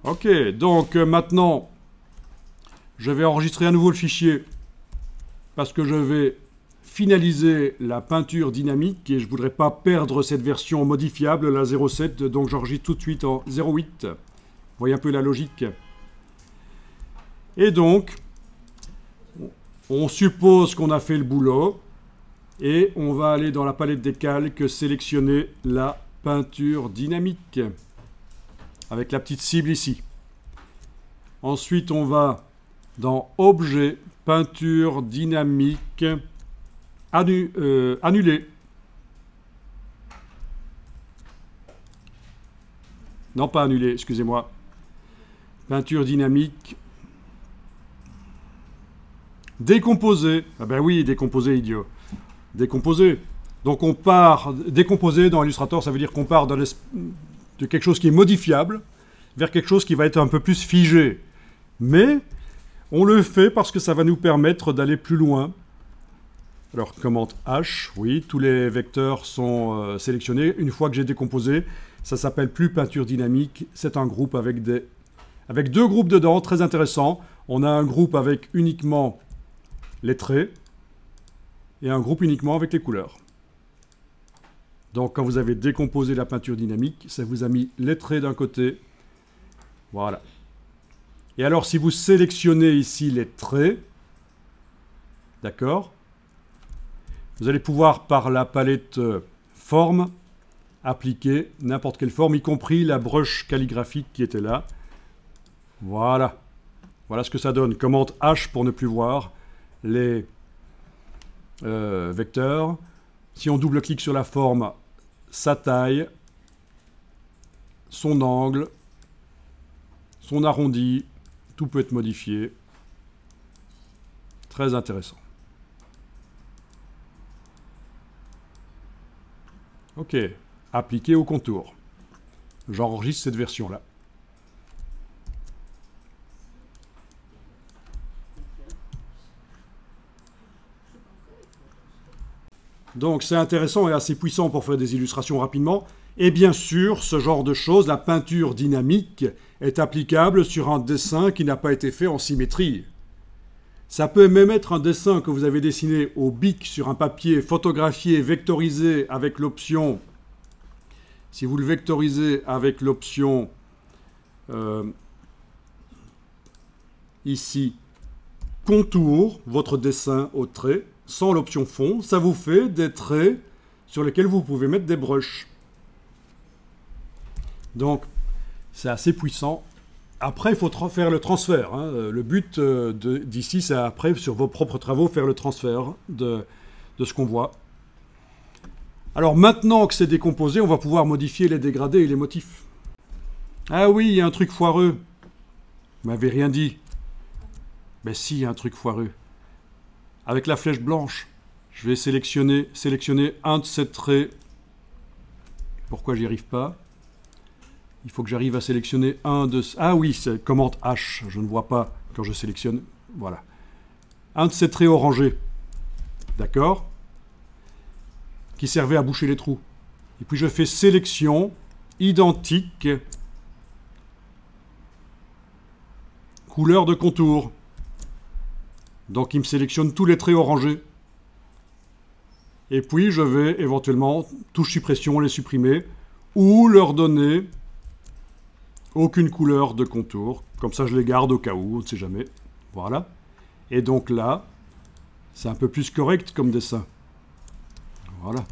Ok, donc maintenant, je vais enregistrer à nouveau le fichier parce que je vais finaliser la peinture dynamique et je ne voudrais pas perdre cette version modifiable, la 0.7, donc j'enregistre tout de suite en 0.8. Vous voyez un peu la logique. Et donc, on suppose qu'on a fait le boulot et on va aller dans la palette des calques sélectionner la peinture dynamique avec la petite cible ici. Ensuite, on va dans Objet, peinture dynamique, annuler. Non, pas annuler, excusez-moi. Peinture dynamique. Décomposer. Ah ben oui, décomposer, idiot. Décomposer. Donc on part... Décomposer dans Illustrator, ça veut dire qu'on part de quelque chose qui est modifiable vers quelque chose qui va être un peu plus figé. Mais on le fait parce que ça va nous permettre d'aller plus loin. Alors, commande H, oui, tous les vecteurs sont sélectionnés. Une fois que j'ai décomposé, ça s'appelle plus peinture dynamique. C'est un groupe avec deux groupes dedans, très intéressant. On a un groupe avec uniquement les traits et un groupe uniquement avec les couleurs. Donc, quand vous avez décomposé la peinture dynamique, ça vous a mis les traits d'un côté. Voilà. Et alors, si vous sélectionnez ici les traits, d'accord, vous allez pouvoir, par la palette forme, appliquer n'importe quelle forme, y compris la brush calligraphique qui était là. Voilà. Voilà ce que ça donne. Commande H pour ne plus voir les vecteurs. Si on double-clique sur la forme, sa taille, son angle, son arrondi, tout peut être modifié. Très intéressant. Ok, appliquer au contour. J'enregistre cette version-là. Donc c'est intéressant et assez puissant pour faire des illustrations rapidement. Et bien sûr, ce genre de choses, la peinture dynamique, est applicable sur un dessin qui n'a pas été fait en symétrie. Ça peut même être un dessin que vous avez dessiné au bic sur un papier photographié, vectorisé avec l'option... Si vous le vectorisez avec l'option ici, contour, votre dessin au trait, sans l'option fond, ça vous fait des traits sur lesquels vous pouvez mettre des brushes. Donc, c'est assez puissant. Après, il faut faire le transfert. Hein. Le but d'ici, c'est après, sur vos propres travaux, faire le transfert de ce qu'on voit. Alors, maintenant que c'est décomposé, on va pouvoir modifier les dégradés et les motifs. Ah oui, il y a un truc foireux. Vous m'avez rien dit. Mais si, il y a un truc foireux. Avec la flèche blanche, je vais sélectionner un de ces traits. Pourquoi j'y arrive pas? Il faut que j'arrive à sélectionner un de... Ah oui, c'est commande H. Je ne vois pas quand je sélectionne. Voilà. Un de ces traits orangés. D'accord? Qui servait à boucher les trous. Et puis je fais sélection, identique, couleur de contour. Donc il me sélectionne tous les traits orangés. Et puis je vais éventuellement, touche suppression, les supprimer, ou leur donner aucune couleur de contour. Comme ça je les garde au cas où, on ne sait jamais. Voilà. Et donc là, c'est un peu plus correct comme dessin. Voilà.